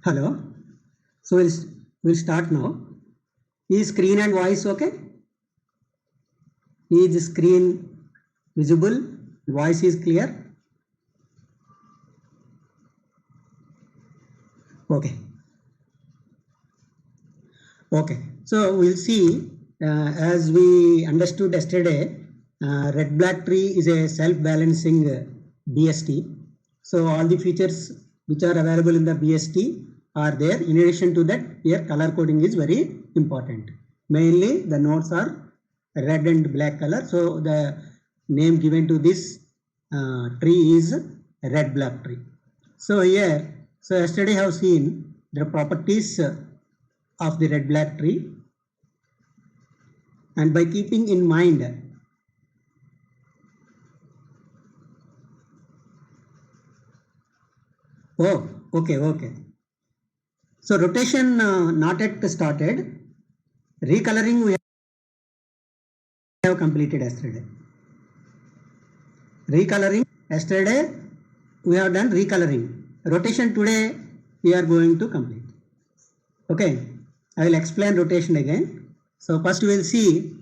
Hello. So we'll start now. Is screen and voice okay? Is the screen visible? Voice is clear? Okay. Okay. So we'll see, as we understood yesterday, red black tree is a self-balancing BST. So all the features which are available in the BST are there. In addition to that, here color coding is very important. Mainly the nodes are red and black color. So the name given to this tree is red black tree. So here, so yesterday I have seen the properties of the red black tree, and by keeping in mind okay. So rotation not yet started. Recoloring we have completed yesterday. Recoloring yesterday we have done recoloring. Rotation today we are going to complete. Okay, I will explain rotation again. So first we will see,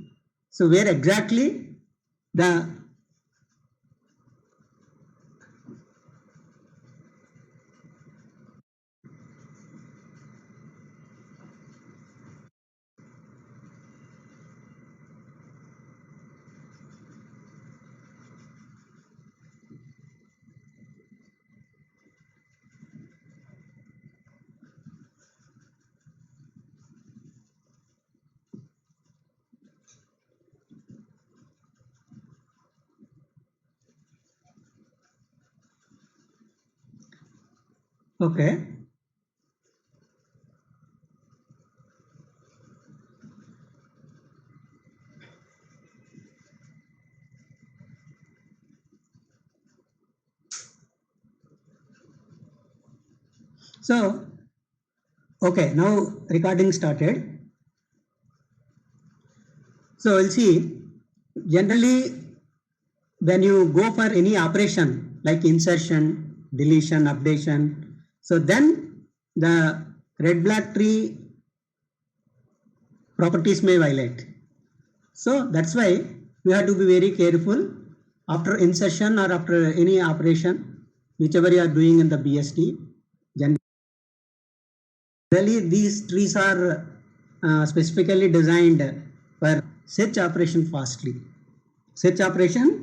so where exactly the okay. So okay, now recording started. So we'll see, generally when you go for any operation like insertion, deletion, updation, so then the red black tree properties may violate. So that's why we have to be very careful after insertion or after any operation, whichever you are doing in the BST. Generally, these trees are specifically designed for such operation fastly. Such operation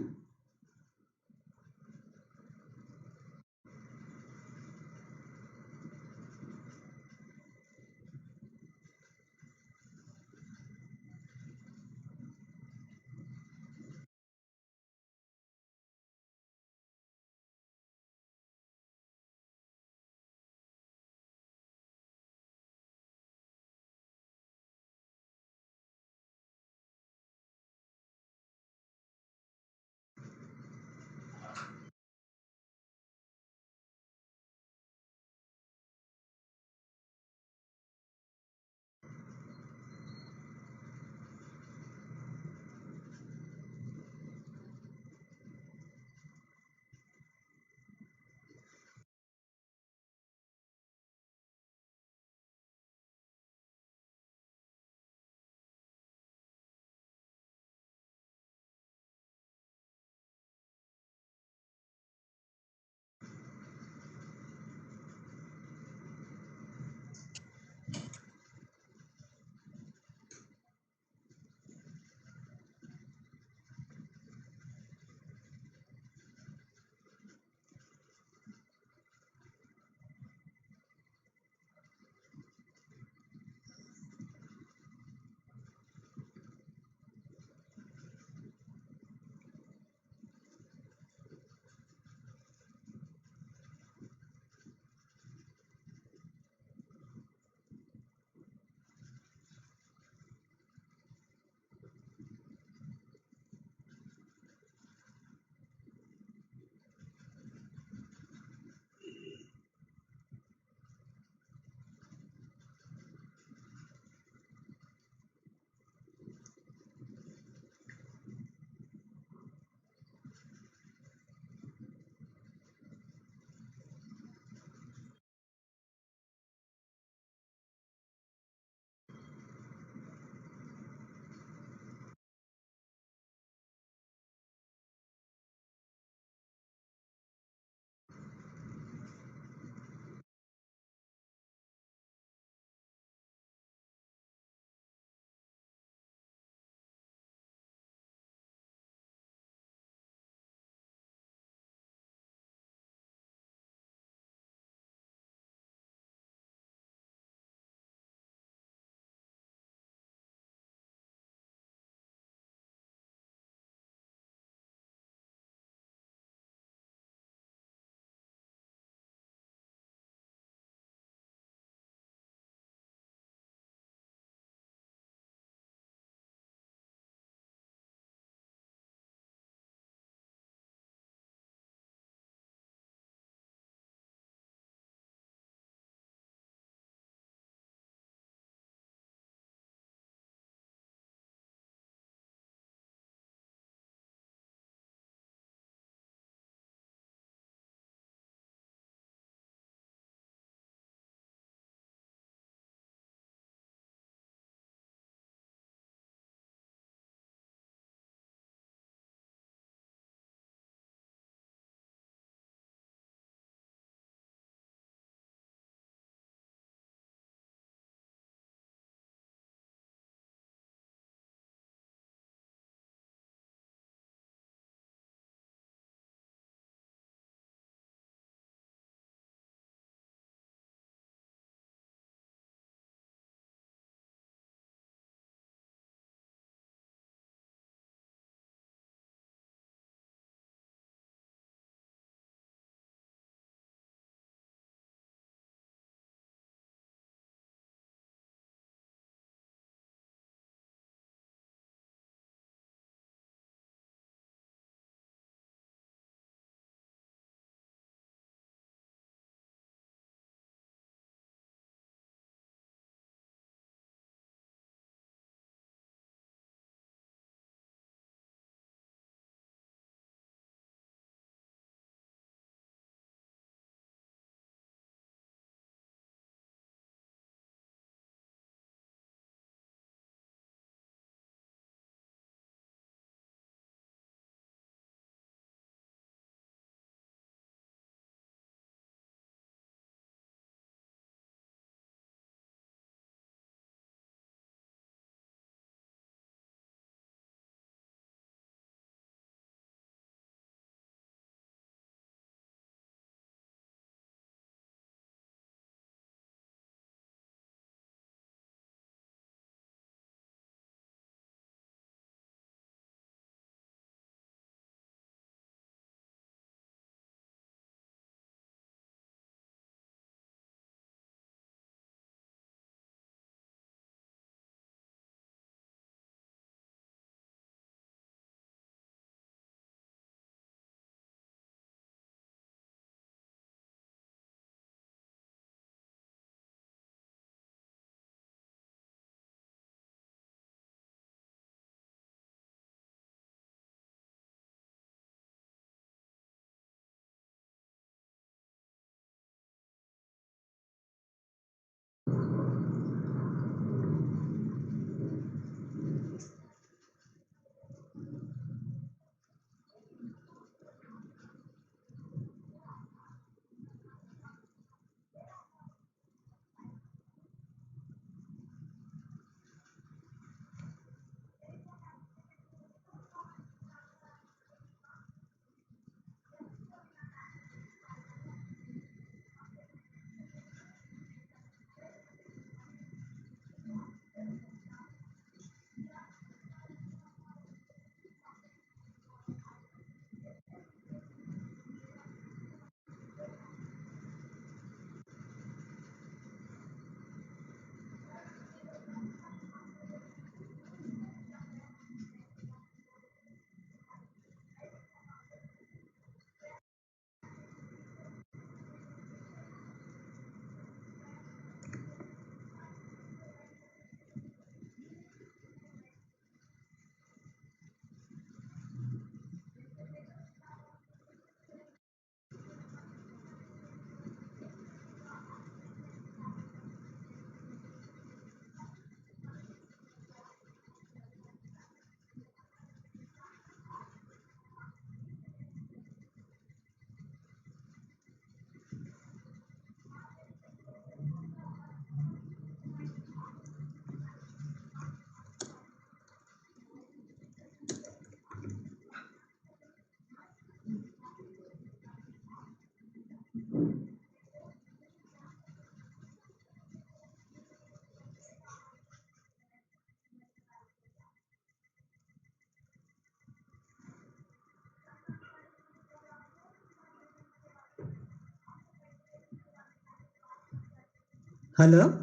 Hello?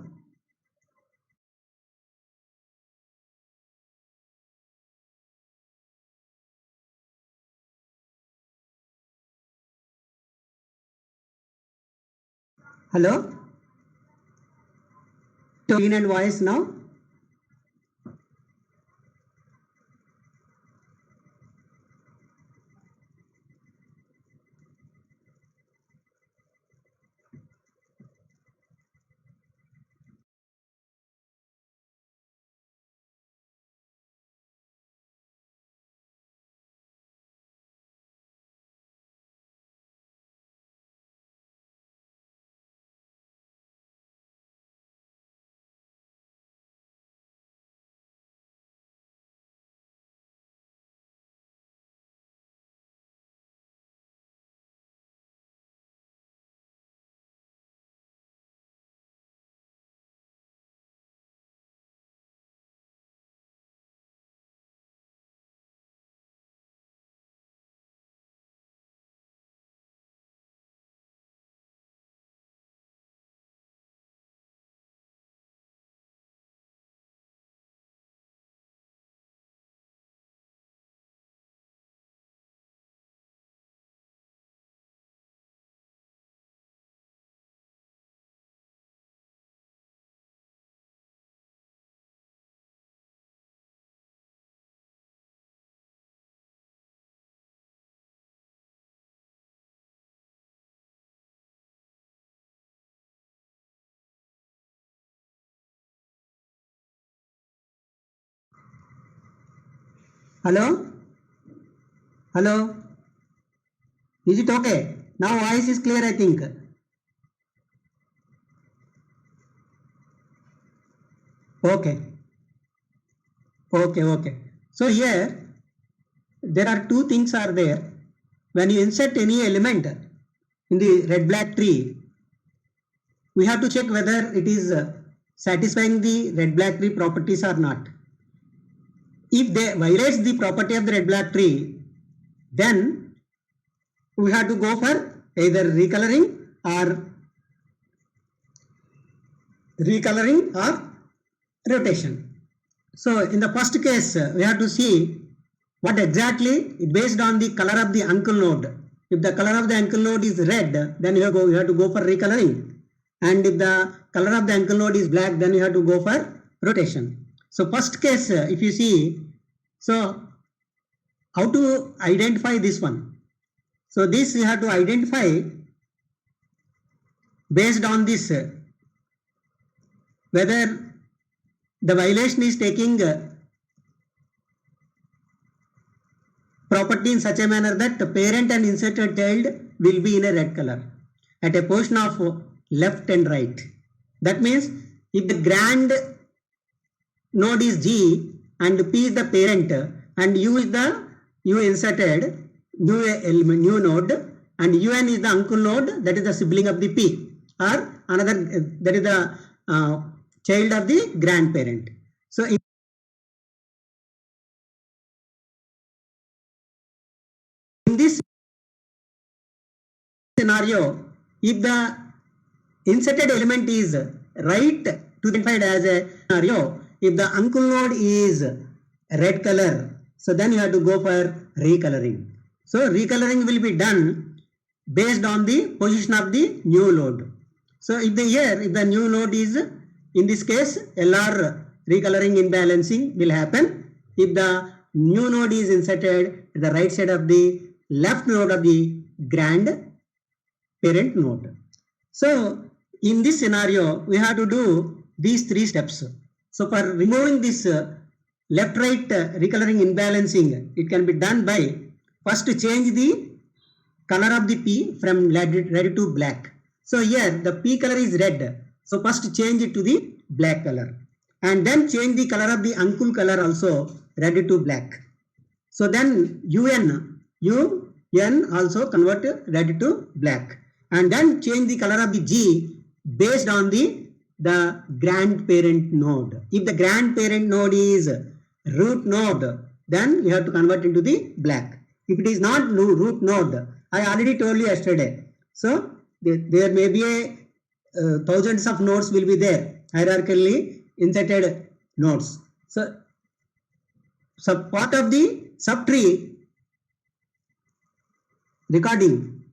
Hello? Screen and voice now? Hello? Hello? Is it okay? Now voice is clear, I think. Okay. Okay. So here there are two things are there. When you insert any element in the red black tree, we have to check whether it is satisfying the red black tree properties or not. If they violates the property of the red black tree, then we have to go for either recoloring or rotation. So in the first case, we have to see what exactly based on the color of the uncle node. If the color of the uncle node is red, then you have to go for recoloring. And if the color of the uncle node is black, then you have to go for rotation. So first case, if you see, so how to identify this one? So this you have to identify based on this whether the violation is taking property in such a manner that the parent and inserted child will be in a red color at a position of left and right. That means if the grand node is G and P is the parent and U is the inserted new element, new node, and UN is the uncle node, that is the sibling of the P, or another that is the child of the grandparent. So in this scenario, if the inserted element is right to be identified as a scenario, if the uncle node is red color, so then you have to go for recoloring. So recoloring will be done based on the position of the new node. So if the new node is, in this case, LR recoloring imbalancing will happen if the new node is inserted at the right side of the left node of the grandparent node. So in this scenario, we have to do these three steps. So for removing this left-right recoloring imbalancing, it can be done by first change the color of the P from red to black. So here the P color is red. So first change it to the black color. And then change the color of the uncle color also red to black. So then UN also convert red to black. And then change the color of the G based on the grandparent node. If the grandparent node is root node, then you have to convert into the black. If it is not root node, I already told you yesterday. So there may be thousands of nodes will be there, hierarchically inserted nodes. So part of the subtree recording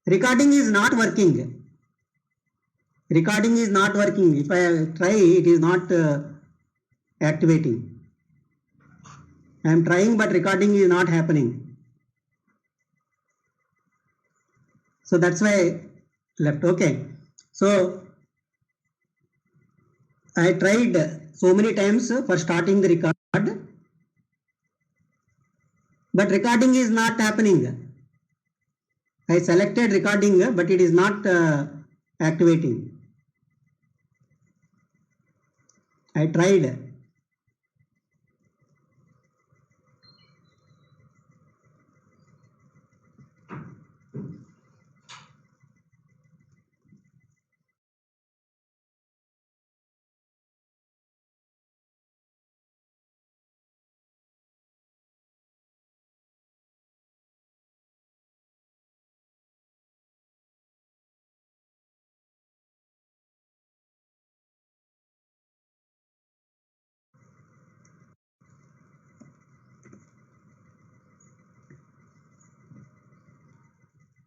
is not working. Recording is not working. If I try, it is not activating. I am trying, but recording is not happening. So that's why left. Okay. So I tried so many times for starting the record, but recording is not happening. I selected recording, but it is not activating. I tried.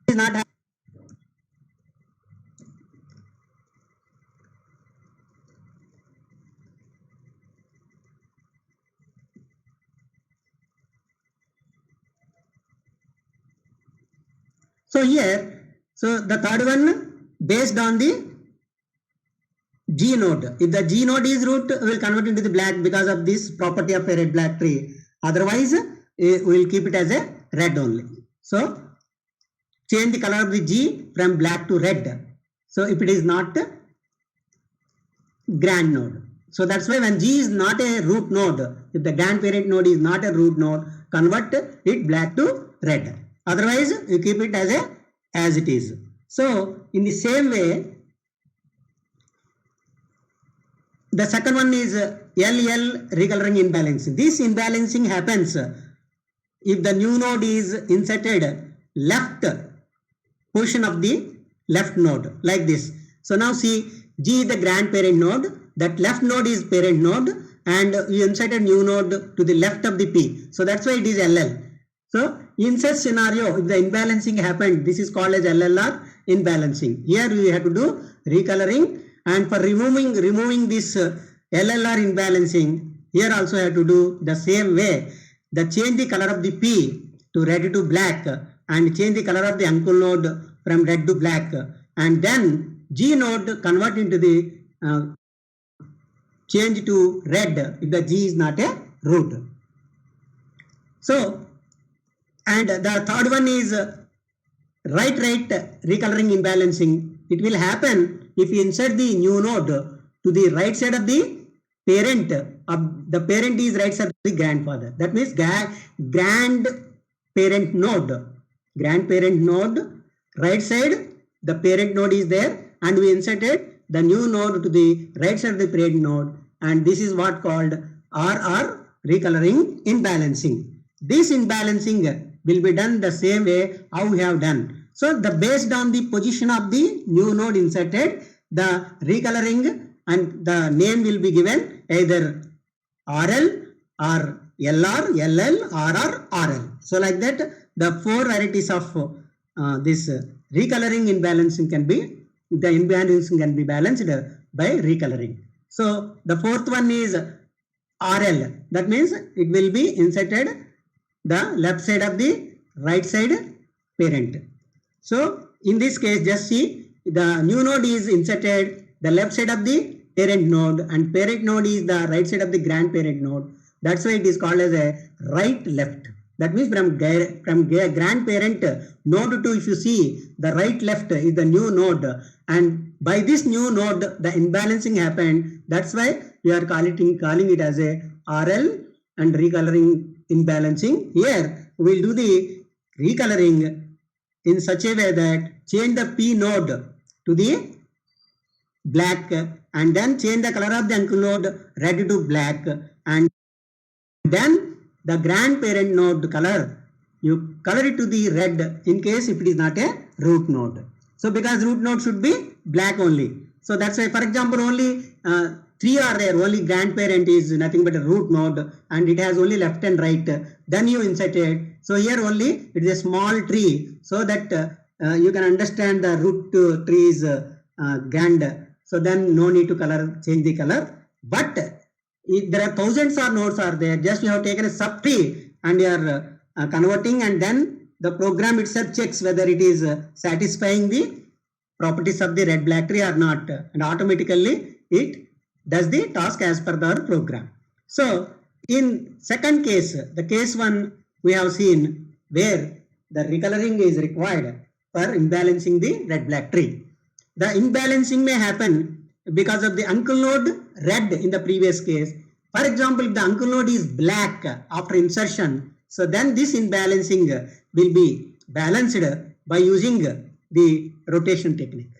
It is not happening. So here, so the third one based on the G node. If the G node is root, we will convert into the black because of this property of a red black tree. Otherwise, we will keep it as a red only. So change the color of the G from black to red. So if it is not grand node. So that's why when G is not a root node, if the grandparent node is not a root node, convert it black to red. Otherwise, you keep it as it is. So in the same way, the second one is LL recoloring imbalancing. This imbalancing happens if the new node is inserted left portion of the left node like this. So now see, G is the grandparent node, that left node is parent node, and you inserted new node to the left of the P. So that's why it is LL. So in such scenario, if the imbalancing happened, this is called as LLR imbalancing. Here we have to do recoloring, and for removing this LLR imbalancing, here also have to do the same way. The change the color of the P to red to black, and change the color of the uncle node from red to black, and then G node convert into the change to red if the G is not a root. So, and the third one is right recoloring imbalancing. It will happen if you insert the new node to the right side of the parent. The parent is right side of the grandfather. That means grandparent node, right side, the parent node is there, and we inserted the new node to the right side of the parent node, and this is what called RR recoloring imbalancing. This imbalancing will be done the same way how we have done. So the based on the position of the new node inserted, the recoloring and the name will be given either RL or LR, LL, RR, RL. So like that, the four varieties of this recoloring imbalancing can be, the imbalancing can be balanced by recoloring. So the fourth one is RL. That means it will be inserted the left side of the right side parent. So in this case, just see, the new node is inserted the left side of the parent node, and parent node is the right side of the grandparent node. That's why it is called as a right left. That means from grandparent node to, if you see, the right left is the new node, and by this new node the imbalancing happened. That's why we are calling it as a RL and recoloring imbalancing. Here we will do the recoloring in such a way that change the P node to the black, and then change the color of the uncle node red to black, and then the grandparent node color, you color it to the red in case if it is not a root node. So because root node should be black only. So that's why, for example, only three are there, only grandparent is nothing but a root node and it has only left and right, then you inserted. So here only it is a small tree, so that you can understand the root tree is grand. So then no need to change the color. But if there are thousands of nodes are there, just you have taken a subtree and you are converting, and then the program itself checks whether it is satisfying the properties of the red black tree or not, and automatically it does the task as per the program. So in second case, the case one we have seen where the recoloring is required for imbalancing the red black tree. The imbalancing may happen because of the uncle node red in the previous case. For example, if the uncle node is black after insertion, so then this imbalancing will be balanced by using the rotation technique.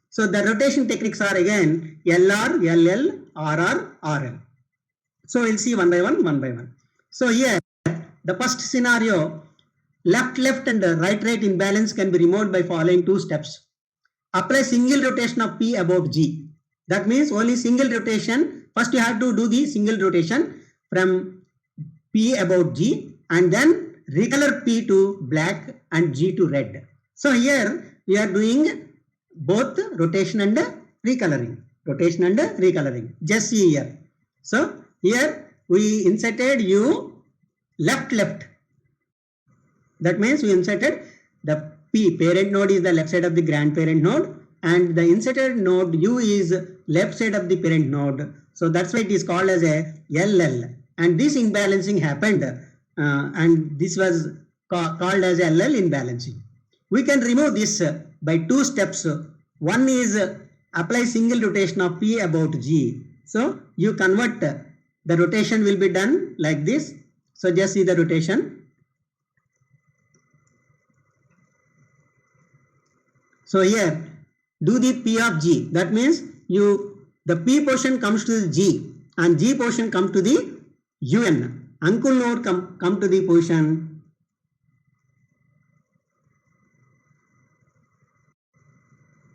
So the rotation techniques are again LR, LL, RR, RL. So we'll see one by one. So here the first scenario, left and right imbalance can be removed by following two steps. Apply single rotation of P about G. That means only single rotation. First you have to do the single rotation from P about G and then recolor P to black and G to red. So here we are doing both rotation and recoloring. Just see here. So here we inserted U left. That means we inserted the P, parent node is the left side of the grandparent node, and the inserted node U is left side of the parent node. So that's why it is called as a LL. And this imbalancing happened, and this was called as LL imbalancing. We can remove this by two steps. One is apply single rotation of P about G. So you convert, the rotation will be done like this. So just see the rotation. So here do the P of G. That means the P portion comes to the G and G portion comes to the UN. Uncle node come to the position.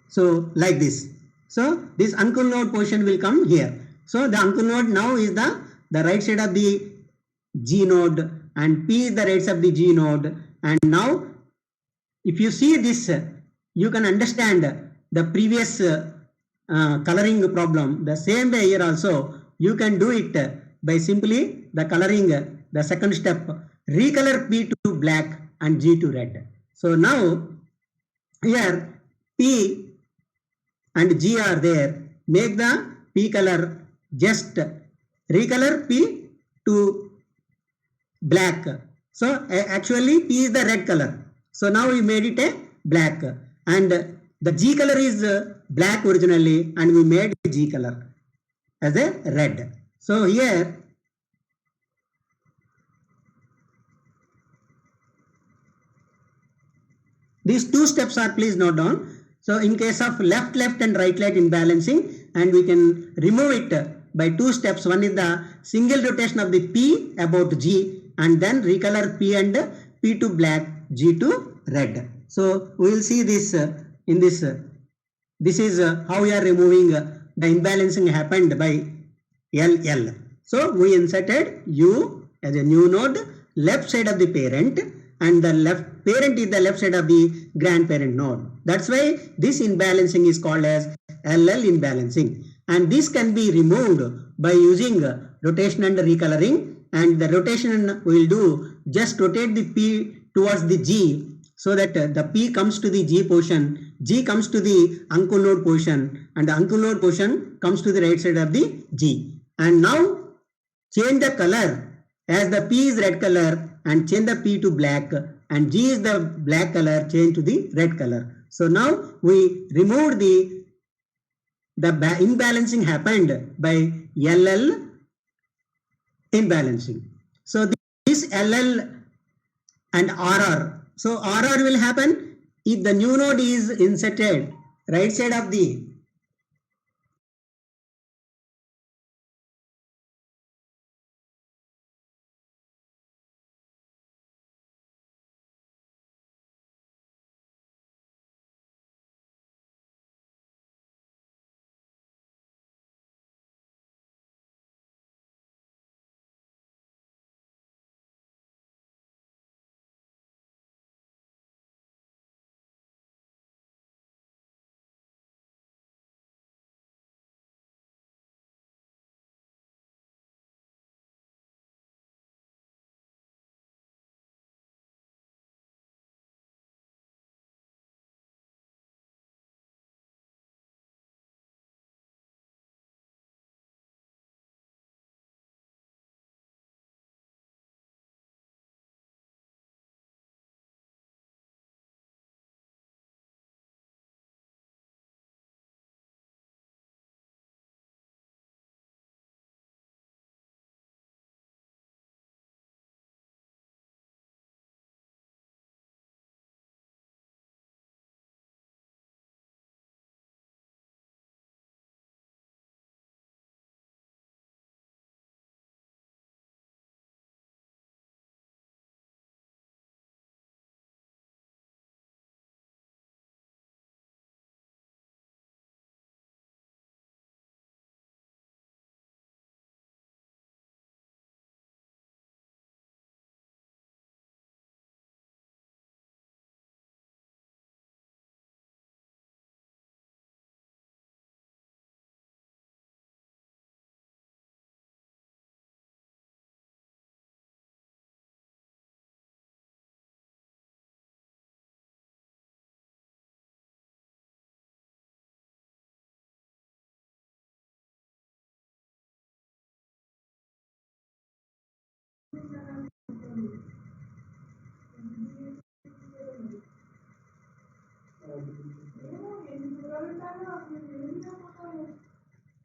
So like this. So this uncle node portion will come here. So the uncle node now is the right side of the G node and P is the right side of the G node. And now if you see this, you can understand the previous coloring problem. The same way here also you can do it by simply the coloring, the second step, recolor P to black and G to red. So now here P and G are there. Make the P color, just recolor P to black. So actually P is the red color. So now we made it a black, and the G color is black originally, and we made G color as a red. So here these two steps are, please note down. So in case of left and right imbalancing, and we can remove it by two steps. One is the single rotation of the P about G and then recolor P and P to black, G to red. So we will see this in this. This is how we are removing the imbalancing happened by LL. So we inserted U as a new node, left side of the parent, and the left parent is the left side of the grandparent node. That's why this imbalancing is called as LL imbalancing. And this can be removed by using rotation and recoloring. And the rotation we will do, just rotate the P towards the G, so that the P comes to the G portion, G comes to the uncle node portion, and the uncle node portion comes to the right side of the G. And now change the color, as the P is red color, and change the P to black, and G is the black color, change to the red color. So now we removed the imbalancing happened by LL imbalancing. So this LL and RR. So RR will happen if the new node is inserted right side of the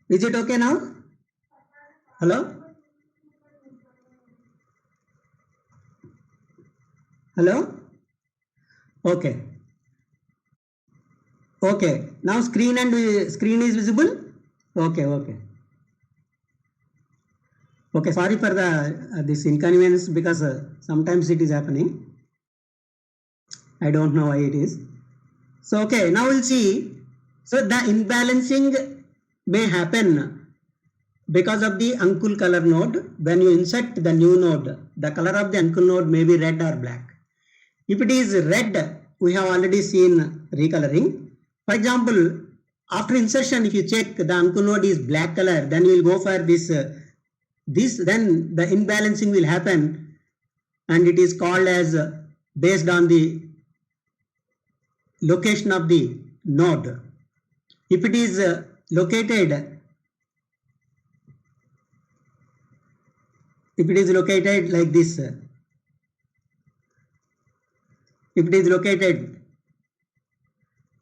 Is it okay now? Hello? Hello? Okay. Okay. Now screen is visible? Okay, okay. Okay, sorry for the this inconvenience because sometimes it is happening. I don't know why it is. So okay, now we'll see. So the imbalancing may happen because of the uncool color node. When you insert the new node, the color of the uncool node may be red or black. If it is red, we have already seen recoloring. For example, after insertion, if you check the uncool node is black color, then we will go for this. Then the imbalancing will happen, and it is called as based on the location of the node. If it is located like this, if it is located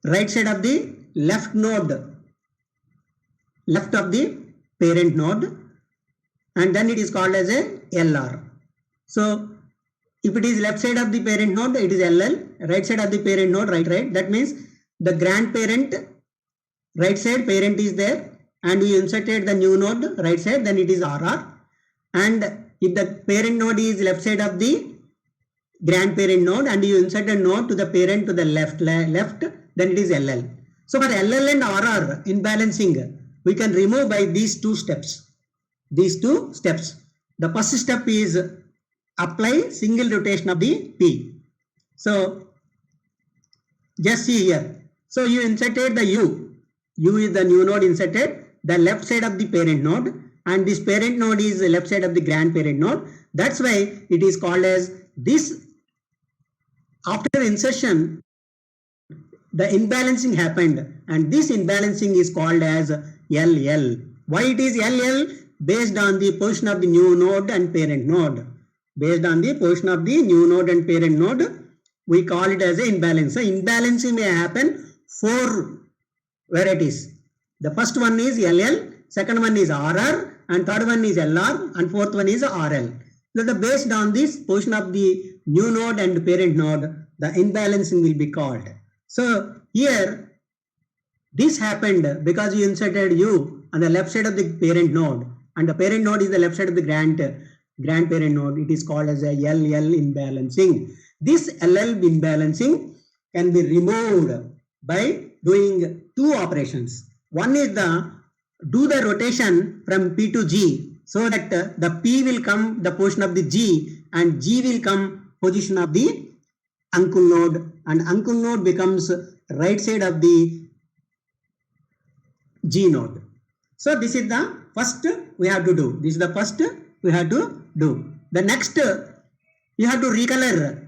right side of the left node, left of the parent node, and then it is called as a LR. So if it is left side of the parent node, it is LL, right side of the parent node, right. That means the grandparent, right side parent is there, and we inserted the new node right side, then it is RR. And if the parent node is left side of the grandparent node and you insert a node to the parent to the left, then it is LL. So for LL and RR imbalancing, we can remove by these two steps. The first step is apply single rotation of the P. So just see here. So you inserted the U is the new node inserted, the left side of the parent node, and this parent node is the left side of the grandparent node. That's why it is called as this. After insertion, the imbalancing happened, and this imbalancing is called as LL. Why it is LL? Based on the position of the new node and parent node. Based on the position of the new node and parent node, we call it as an imbalance. So imbalancing may happen 4 varieties. The first one is LL, second one is RR, and third one is LR, and fourth one is RL. So based on this position of the new node and parent node, the imbalancing will be called. So here, this happened because you inserted U on the left side of the parent node, and the parent node is the left side of the grandparent node. It is called as a LL imbalancing. This LL imbalancing can be removed by doing 2 operations. One is do the rotation from P to G, so that the P will come the position of the G and G will come position of the uncool node, and uncool node becomes right side of the G node. So this is the first we have to do. This is the first we have to do. The next, you have to recolor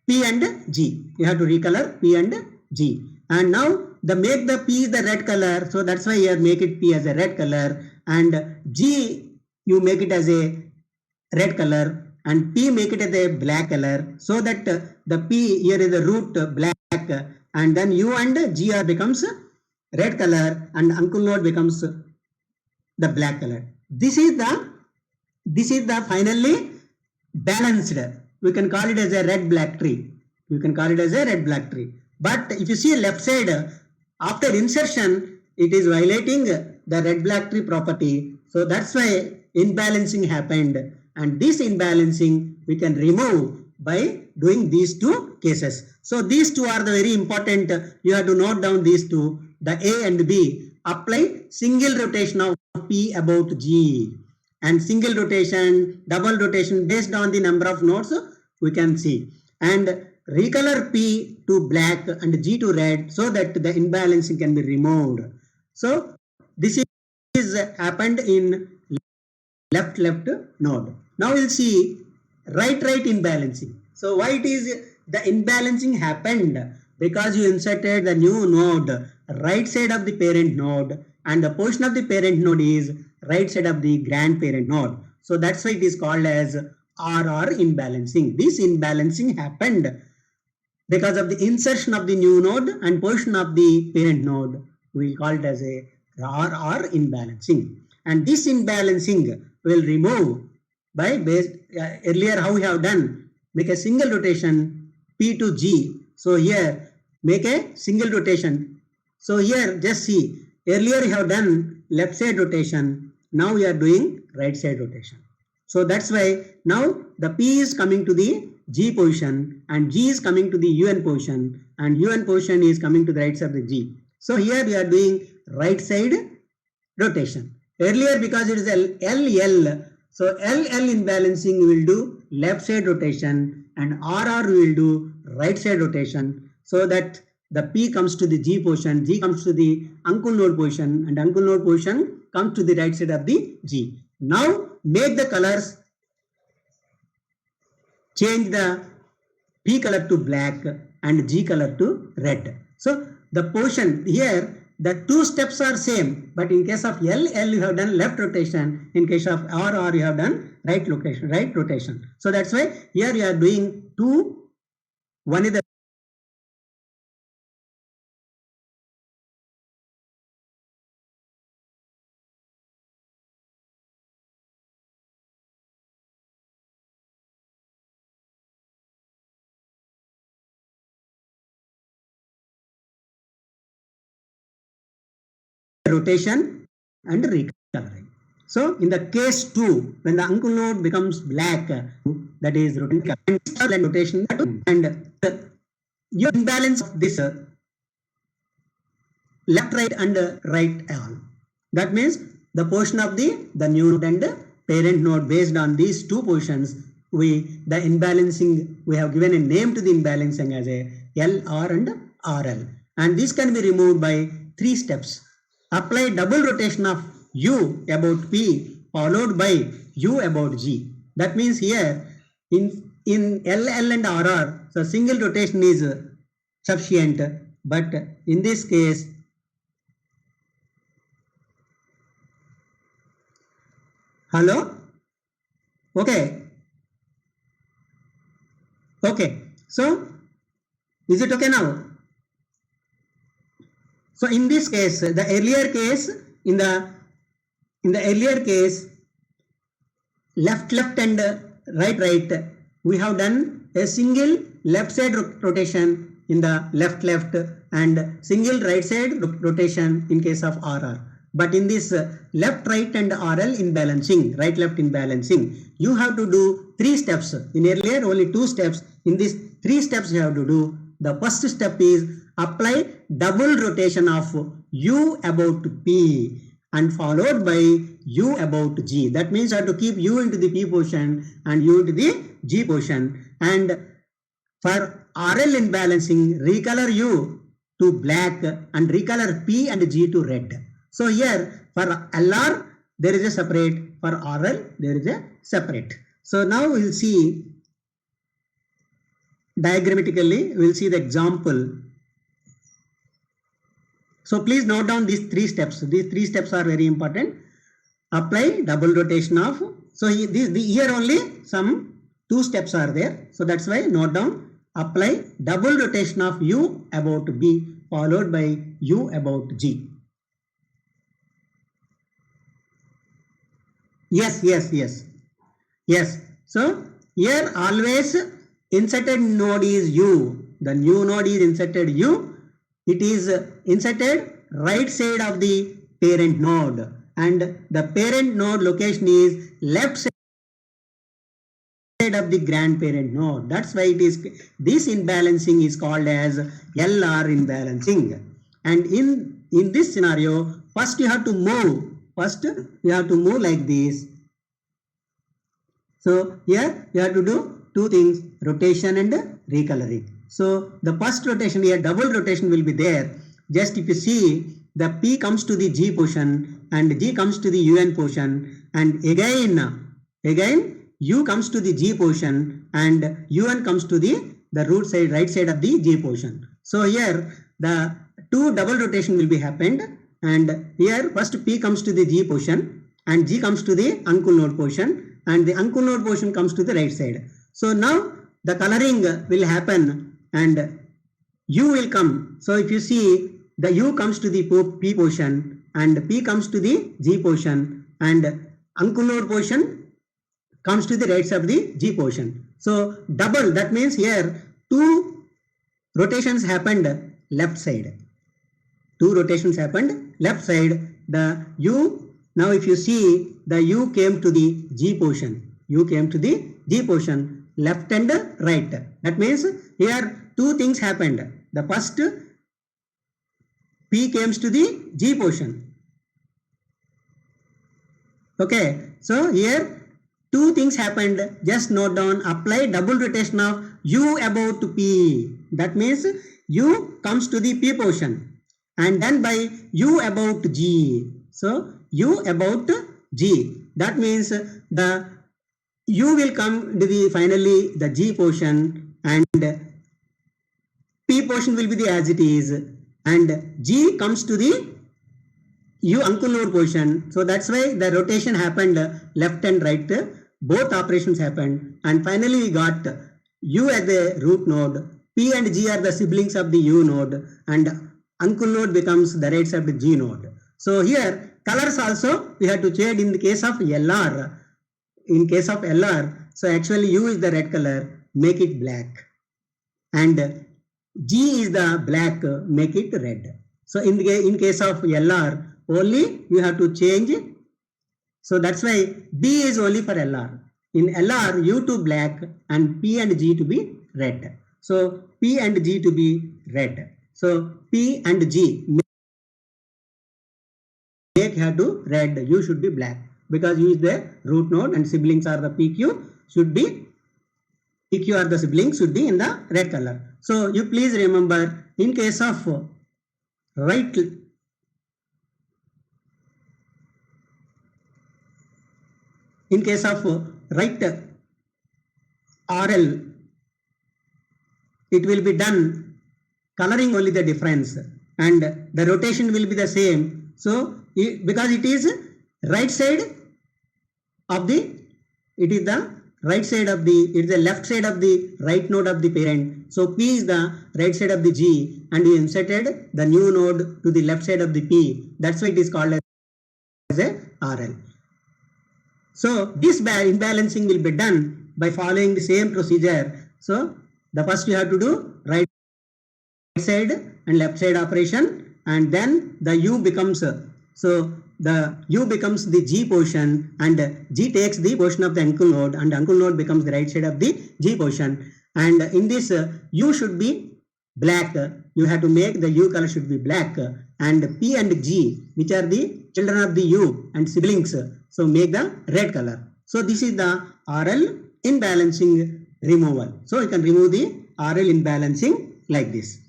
P and G. You have to recolor P and G. And now make the P the red color. So that's why here make it P as a red color, and G you make it as a red color, and P make it as a black color, so that the P here is the root black, and then U and G are becomes red color, and uncool node becomes the black color. This is the finally balanced. We can call it as a red-black tree. But if you see left side, after insertion, it is violating the red-black tree property. So that's why imbalancing happened. And this imbalancing we can remove by doing these 2 cases. So these 2 are the very important. You have to note down these 2. The A and B. Apply single rotation of P about G, and single rotation, double rotation based on the number of nodes we can see, and recolor P to black and G to red, so that the imbalancing can be removed. So this is happened in left node. Now we'll see right imbalancing. So why it is the imbalancing happened? Because you inserted the new node right side of the parent node, and the position of the parent node is right side of the grandparent node. So that's why it is called as RR imbalancing. This imbalancing happened because of the insertion of the new node and position of the parent node. we will call it as a RR imbalancing. And this imbalancing will remove by earlier how we have done, make a single rotation P to G. So here make a single rotation. So here just see, earlier we have done left side rotation, now we are doing right side rotation. So that's why now the P is coming to the G position and G is coming to the UN position and UN position is coming to the right side of the G. So here we are doing right side rotation. Earlier because it is LL, so LL imbalancing we will do left side rotation and RR we will do right side rotation, so that the P comes to the G position, G comes to the uncle node position and uncle node position comes to the right side of the G. Now make the colors, change the P color to black and G color to red. So the position here, the two steps are same, but in case of LL you have done left rotation, in case of RR you have done right rotation. So that's why here you are doing two, one is the rotation and recoloring. So in the case 2, when the uncle node becomes black, that is rotation and your imbalance of this left, right and right all. That means the portion of the new node and parent node, based on these two positions, the imbalancing, we have given a name to the imbalancing as a LR and RL. And this can be removed by 3 steps. Apply double rotation of U about P followed by U about G. That means here in LL and RR, so single rotation is sufficient, but in this case hello, okay, so is it okay now? So in this case, the earlier case, in the earlier case, left and right, we have done a single left side rotation in the left and single right side rotation in case of RR. But in this left, right and RL imbalancing, right, left imbalancing, you have to do 3 steps. In earlier only 2 steps. In these 3 steps you have to do. The first step is apply double rotation of U about P and followed by U about G. That means you have to keep U into the P position and U into the G position. And for RL imbalancing, recolor U to black and recolor P and G to red. So here for LR there is a separate, for RL there is a separate. So now we will see diagrammatically, we will see the example. So please note down these 3 steps. These 3 steps are very important. Apply double rotation of, so here only some 2 steps are there. So that's why note down, apply double rotation of U about B followed by U about G. Yes. So here always inserted node is U. The new node is inserted U. It is inserted right side of the parent node and the parent node location is left side of the grandparent node. That's why it is, this imbalancing is called as LR imbalancing. And in this scenario, first you have to move. Like this. So here you have to do 2 things, rotation and recoloring. So the first rotation here, double rotation will be there. Just if you see, the P comes to the G position and G comes to the UN position, and again U comes to the G position and UN comes to the root side, right side of the G position. So here the 2 double rotation will be happened, and here first P comes to the G position and G comes to the uncle node position and the uncle node position comes to the right side. So now the coloring will happen and U will come. So if you see the U comes to the P position and P comes to the G position and uncooled portion comes to the right side of the G position. So double, that means here two rotations happened left side. Two rotations happened left side. The U, now if you see, the U came to the G position. U came to the G position, left and right. That means here two things happened. The first, P comes to the G position. Okay, so here two things happened. Just note down, apply double rotation of U about P. That means U comes to the P position and then by U about G. So U about G. That means the U will come to the finally the G portion and P portion will be the as it is and G comes to the U uncooled portion. So that's why the rotation happened left and right. Both operations happened and finally we got U as the root node. P and G are the siblings of the U node and uncooled node becomes the right side of the G node. So here colors also we have to change in the case of LR. In case of LR, so actually U is the red color, make it black and G is the black, make it red. So in case of LR only you have to change. So that's why B is only for LR. In LR U to black and P and G to be red. So P and G to be red. So P and G make here to red, U should be black because U is the root node and siblings are the PQ should be, PQ are the siblings should be in the red color. So you please remember in case of right RL, it will be done coloring only the difference and the rotation will be the same. So because it is right side of the, it is the right side of the, it is the left side of the right node of the parent. So P is the right side of the G and we inserted the new node to the left side of the P. That's why it is called as a RL. So this imbalancing will be done by following the same procedure. So the first you have to do right side and left side operation and then the U becomes, so the U becomes the G portion and G takes the portion of the uncooled node and uncooled node becomes the right side of the G portion and in this U should be black. You have to make the U color should be black and P and G which are the children of the U and siblings, so make the red color. So this is the RL imbalancing removal. So you can remove the RL imbalancing like this.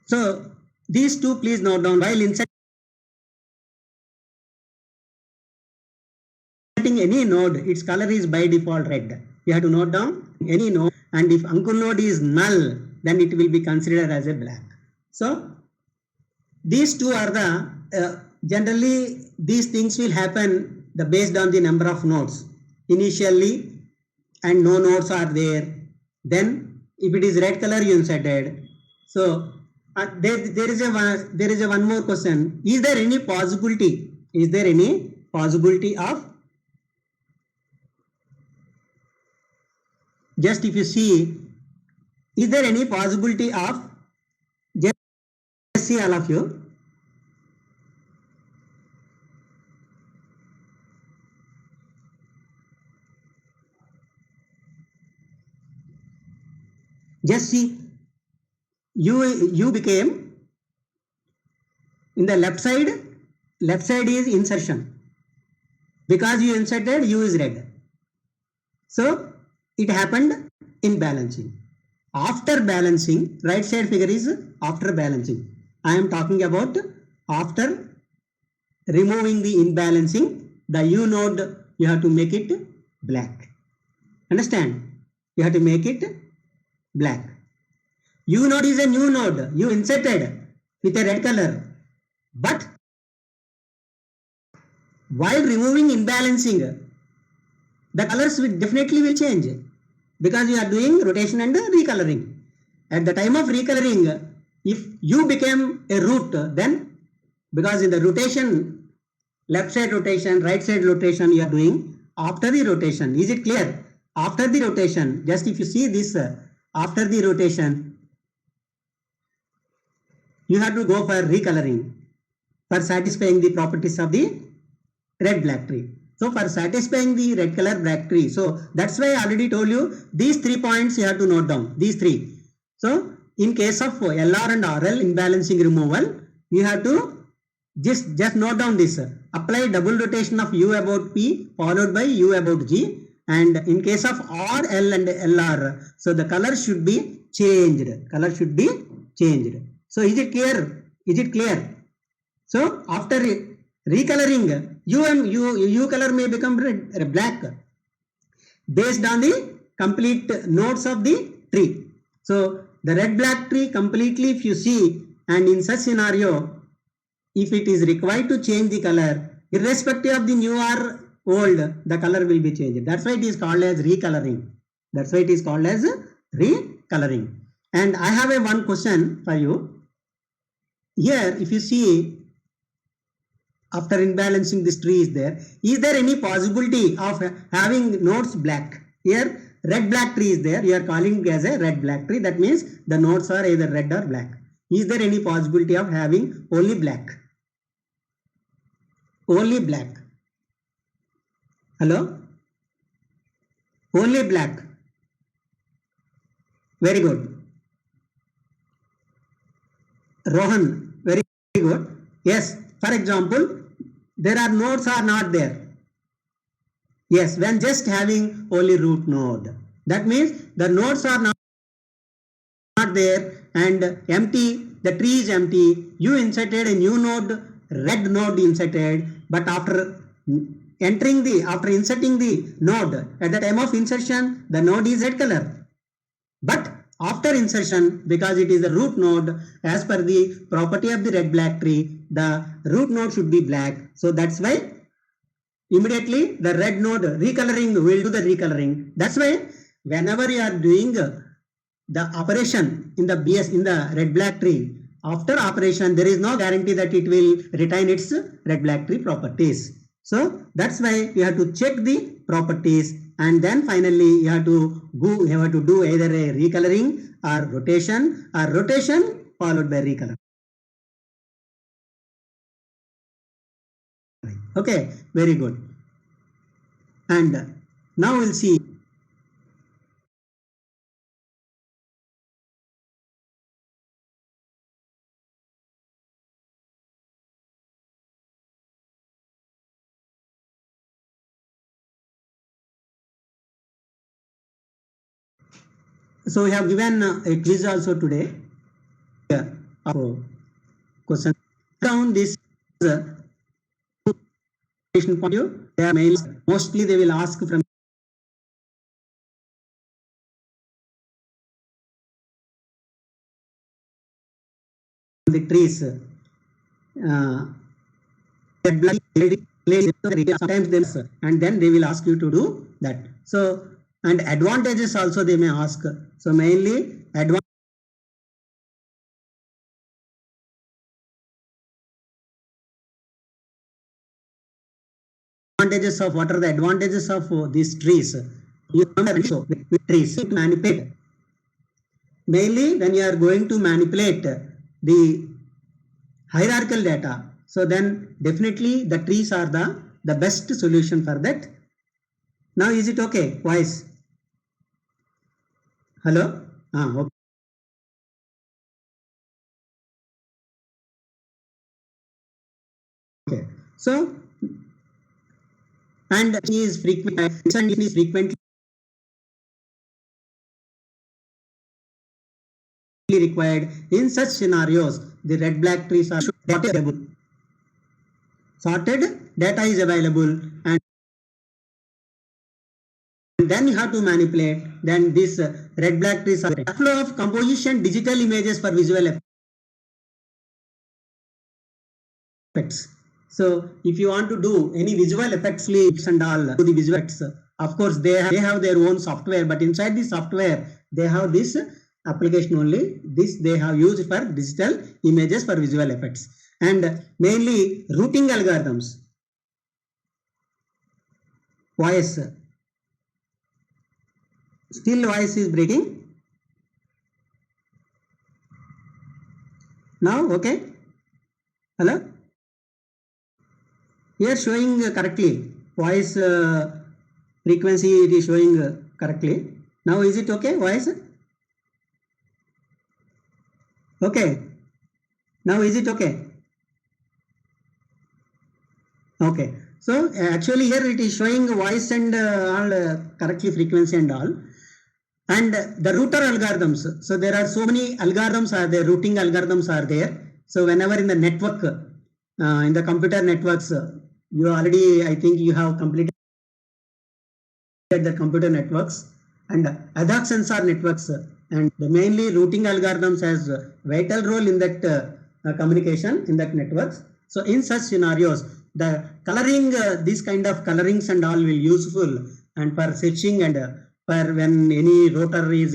So these two please note down. While inserting any node, its color is by default red. You have to note down any node and if uncooled node is null then it will be considered as a black. So these two are the generally these things will happen based on the number of nodes initially and no nodes are there. Then if it is red color you inserted. So there is a one more question. Is there any possibility? Is there any possibility of, just if you see, is there any possibility of, just see all of you. Just see, U became in the left side is insertion because you inserted U is red. So it happened in balancing. After balancing, right side figure is after balancing. I am talking about after removing the imbalancing, the U node you have to make it black. Understand? You have to make it black. U node is a new node you inserted with a red color, but while removing imbalancing, the colors definitely will change because you are doing rotation and recoloring. at the time of recoloring, if U became a root, then because in the rotation, left side rotation, right side rotation you are doing after the rotation. Is it clear? After the rotation, just if you see this, after the rotation, you have to go for recoloring for satisfying the properties of the red black tree. So for satisfying the red color black tree, so that's why I already told you these 3 points you have to note down, these 3. So in case of LR and RL imbalancing removal, you have to just note down this. Apply double rotation of U about P followed by U about G, and in case of R, L and LR, so the color should be changed. Color should be changed. So is it clear? Is it clear? So after recoloring, U color may become red, black based on the complete nodes of the tree. So the red black tree completely, if you see, and in such scenario, if it is required to change the color, irrespective of the new or old, the color will be changed. That's why it is called as recoloring. That's why it is called as recoloring. And I have a one question for you. Here, if you see, after imbalancing this tree is there any possibility of having nodes black? Here, red black tree is there. You are calling it as a red black tree. That means the nodes are either red or black. Is there any possibility of having only black? Only black. Hello? Only black. Very good. Rohan, very good. Yes, for example, there are nodes are not there. Yes, when just having only root node. That means the nodes are not there and empty, the tree is empty. You inserted a new node, red node inserted, but after inserting the node, at the time of insertion, the node is red color. But after insertion, because it is a root node, as per the property of the red black tree, the root node should be black. So that's why immediately the red node recoloring will do the recoloring. That's why whenever you are doing the operation in the red black tree, after operation there is no guarantee that it will retain its red black tree properties. So that's why you have to check the properties, and then finally you have to do either a recoloring or rotation followed by recoloring. Okay, very good. And now we'll see so we have given a quiz also today. Question down this point of view, they are mostly they will ask from the trees. Sometimes them, and then they will ask you to do that. So and advantages also they may ask. So mainly advantages of what are the advantages of these trees? You so trees to manipulate. Mainly when you are going to manipulate the hierarchical data, so then definitely the trees are the best solution for that. Now is it okay? Voice? Hello? Okay. Okay. So and is frequently required. In such scenarios, the red black trees are available. Sorted data is available, and then you have to manipulate. Then this red black trees are flow of composition digital images for visual effects. So if you want to do any visual effects clips and all to the visual effects, of course they have their own software, but inside the software they have this application only. This they have used for digital images for visual effects and mainly routing algorithms. Voice. Still voice is breaking. Now, okay. Hello. Here showing correctly. Voice frequency it is showing correctly. Now is it okay? Voice. Okay. Now is it okay? Okay. So actually here it is showing voice and all correctly frequency and all. And the router algorithms. So there are so many algorithms are there, routing algorithms are there. So whenever in the network, in the computer networks, you already, I think you have completed the computer networks and other sensor networks, and the mainly routing algorithms has a vital role in that communication in that networks. So in such scenarios, the coloring, this kind of colorings and all will useful and for searching and for when any rotor is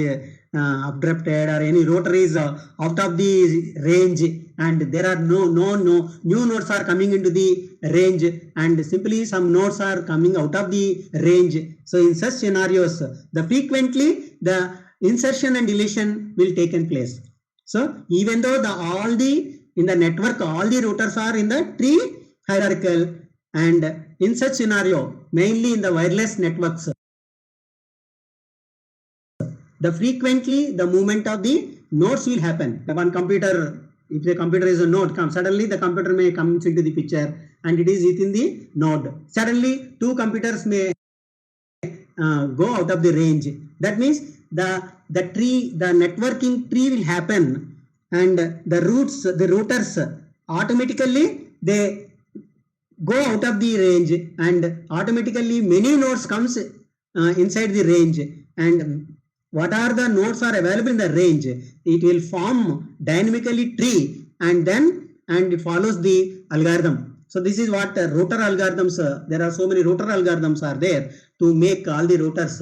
abducted or any rotor is out of the range and there are no new nodes are coming into the range and simply some nodes are coming out of the range. So in such scenarios, the frequently the insertion and deletion will take place. So even though all the in the network all the routers are in the tree hierarchical, and in such scenario mainly in the wireless networks, the frequently the movement of the nodes will happen. The one computer, if the computer is a node, suddenly the computer may come into the picture and it is within the node. Suddenly two computers may go out of the range. That means the networking tree will happen and the routers automatically they go out of the range and automatically many nodes comes inside the range, and what are the nodes are available in the range, it will form dynamically tree and it follows the algorithm. So this is what router algorithms, there are so many router algorithms are there to make all the routers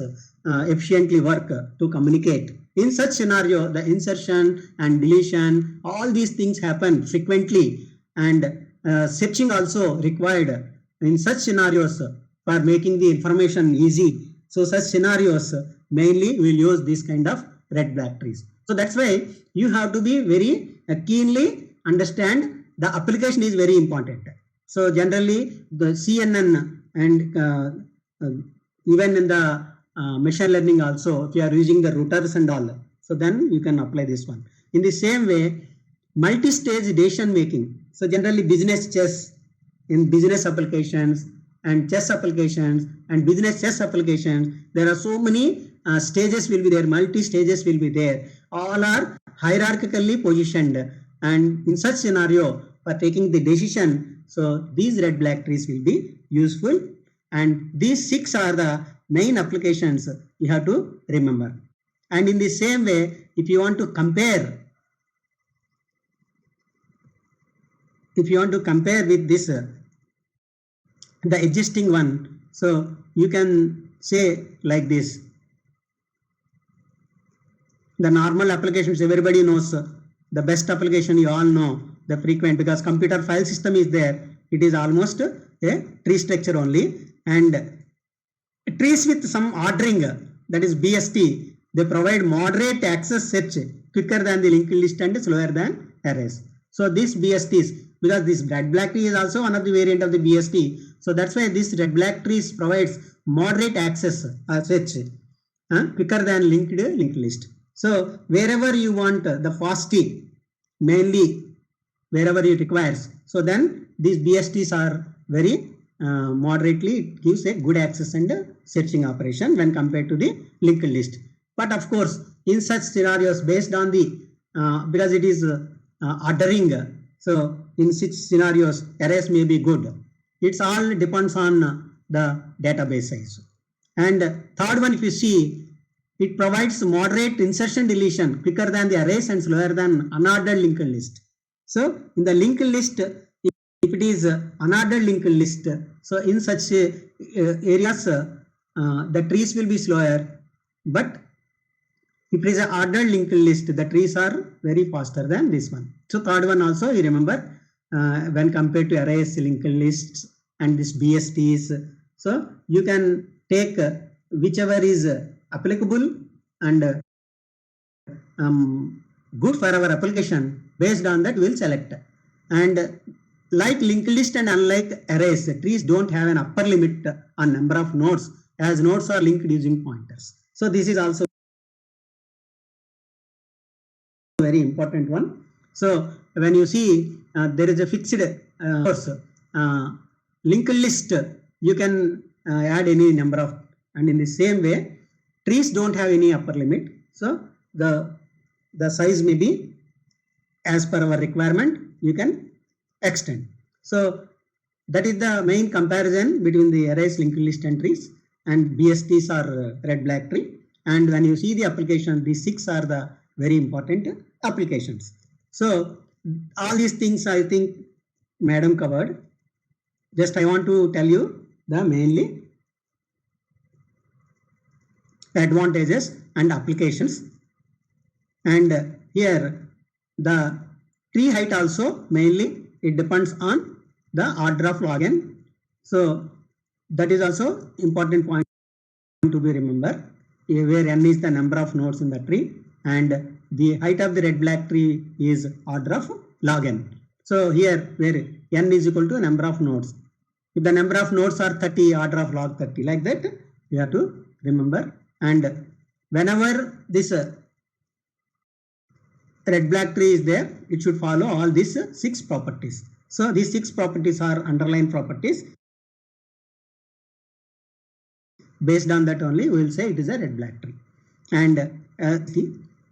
efficiently work to communicate. In such scenario, the insertion and deletion, all these things happen frequently, and searching also required in such scenarios for making the information easy. So such scenarios mainly will use this kind of red black trees. So that's why you have to be very keenly understand the application is very important. So generally the CNN and even in the machine learning also, if you are using the routers and all, so then you can apply this one. In the same way, multi-stage decision making. So generally business chess, in business applications and chess applications and business chess applications, there are so many stages will be there, multi-stages will be there. All are hierarchically positioned, and in such scenario for taking the decision, so these red black trees will be useful, and these 6 are the main applications you have to remember. And in the same way, if you want to compare with this the existing one, so you can say like this. The normal applications everybody knows, the best application you all know, the frequent, because computer file system is there, it is almost a tree structure only, and trees with some ordering, that is BST, they provide moderate access search, quicker than the linked list and slower than arrays. So these BSTs, because this red black tree is also one of the variant of the BST, so that's why this red black trees provides moderate access search, quicker than linked list. So wherever you want the FAST, mainly wherever it requires, so then these BSTs are very moderately, it gives a good access and searching operation when compared to the linked list. But of course, in such scenarios, based on the because it is ordering, so in such scenarios arrays may be good. It's all depends on the database size. And third one, if you see, it provides moderate insertion deletion, quicker than the arrays and slower than unordered linked list. So in the linked list, if it is unordered linked list, so in such areas the trees will be slower, but If it is an ordered linked list, the trees are very faster than this one. So third one also you remember when compared to arrays, linked lists and this BSTs. So you can take whichever is applicable and good for our application. Based on that we will select. And like linked list and unlike arrays, trees don't have an upper limit on number of nodes, as nodes are linked using pointers. So this is also very important one. So when you see there is a fixed linked list, you can add any number of, and in the same way trees don't have any upper limit. So the size may be as per our requirement, you can extend. So that is the main comparison between the arrays, linked list and trees, and BSTs are red black tree. And when you see the application, these 6 are the very important applications. So all these things I think madam covered. Just I want to tell you the mainly advantages and applications. And here the tree height also mainly it depends on the order of log n. So that is also important point to be remembered, where n is the number of nodes in the tree and the height of the red black tree is order of log n. So here where n is equal to number of nodes. If the number of nodes are 30, order of log 30, like that you have to remember. And whenever this red black tree is there, it should follow all these 6 properties. So these 6 properties are underlying properties. Based on that only we will say it is a red black tree. And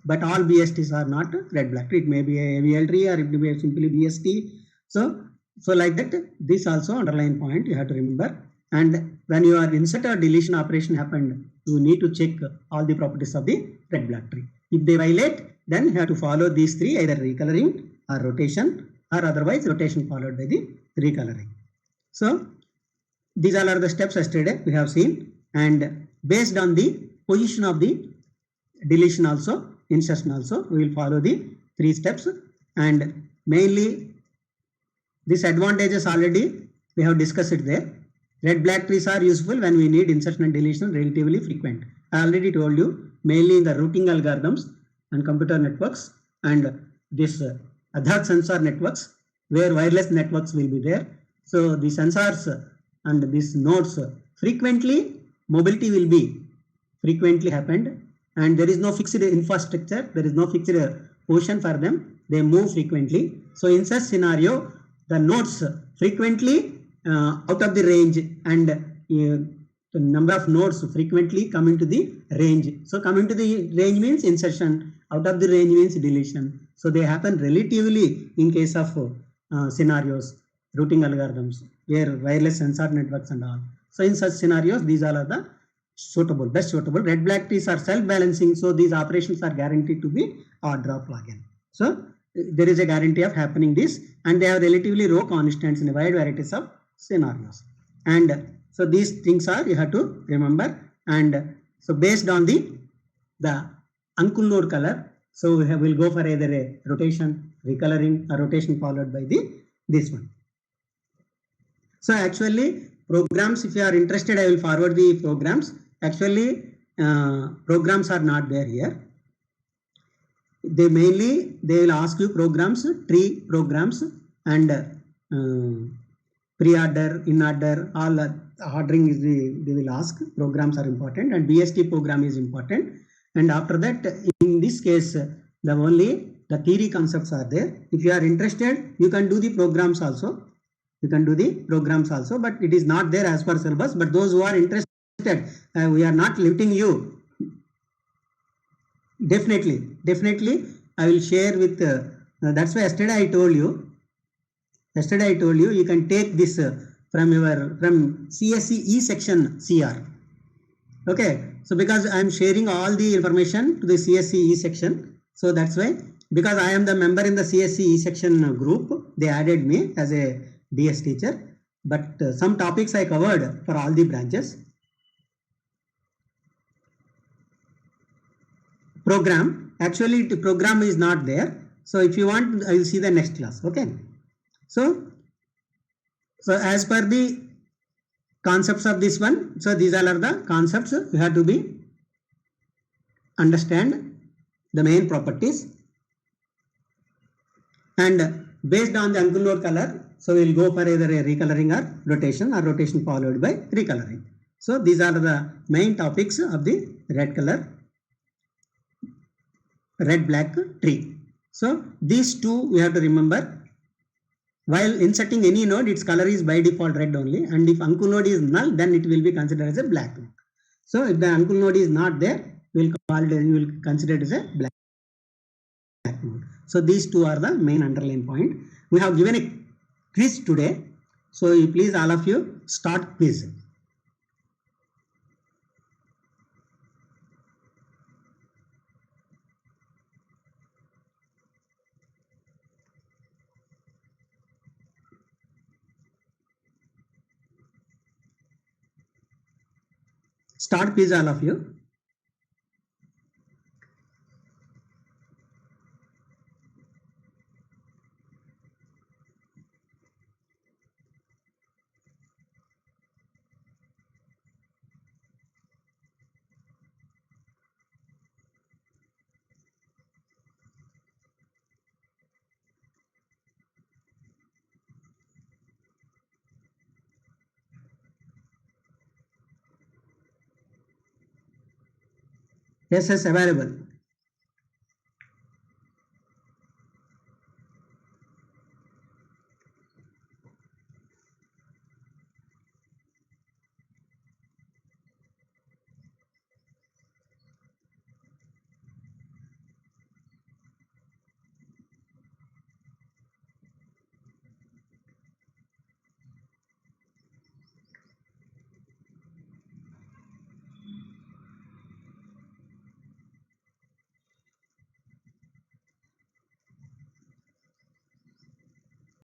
but all BSTs are not red black tree. It may be a AVL tree or it may be simply BST. So like that, this also underlying point you have to remember. And when your insert or deletion operation happened, you need to check all the properties of the red black tree. If they violate, then you have to follow these 3, either recoloring or rotation, or otherwise rotation followed by the recoloring. So these all are the steps yesterday we have seen, and based on the position of the deletion also, insertion also, we will follow the 3 steps. And mainly these advantages already we have discussed it there. Red black trees are useful when we need insertion and deletion relatively frequent. I already told you, mainly in the routing algorithms and computer networks and this Aadhaar sensor networks, where wireless networks will be there. So the sensors and these nodes frequently mobility will be frequently happened, and there is no fixed infrastructure, there is no fixed position for them, they move frequently. So in such scenario, the nodes frequently out of the range, and the number of nodes frequently come into the range. So come into the range means insertion, out of the range means deletion. So they happen relatively in case of scenarios, routing algorithms, where wireless sensor networks and all. So in such scenarios, these all are the suitable, best suitable. Red black trees are self-balancing, so these operations are guaranteed to be order of log n. So there is a guarantee of happening this, and they have relatively low constants in a wide varieties of scenarios. And so these things are you have to remember. And so based on the uncool node color, so we will go for either a rotation, recoloring, or rotation followed by this one. So actually programs, if you are interested, I will forward the programs. Actually programs are not there here. They will ask you programs, tree programs, and pre-order, in order, all ordering is they will ask. Programs are important, and BST program is important. And after that, in this case, the theory concepts are there. If you are interested, you can do the programs also. But it is not there as per syllabus. But those who are interested, we are not limiting you. Definitely, I will share with. That's why yesterday I told you. You can take this from CSE E section CR. Okay. So because I am sharing all the information to the CSE E section, so that's why. Because I am the member in the CSE E section group, they added me as a DS teacher. But some topics I covered for all the branches. program. Actually, the program is not there. So if you want, I will see the next class. Okay. So as per the concepts of this one, so these all are the concepts you have to be understand the main properties, and based on the uncle node color, so we will go for either a recoloring or rotation followed by recoloring. So these are the main topics of the red black tree. So these two we have to remember. While inserting any node, its color is by default red only, and if uncle node is null, then it will be considered as a black node. So if the uncle node is not there, we will consider it as a black node. So these two are the main underlying point. We have given a quiz today. So you please all of you start quiz. Start quiz all of you. Yes, available.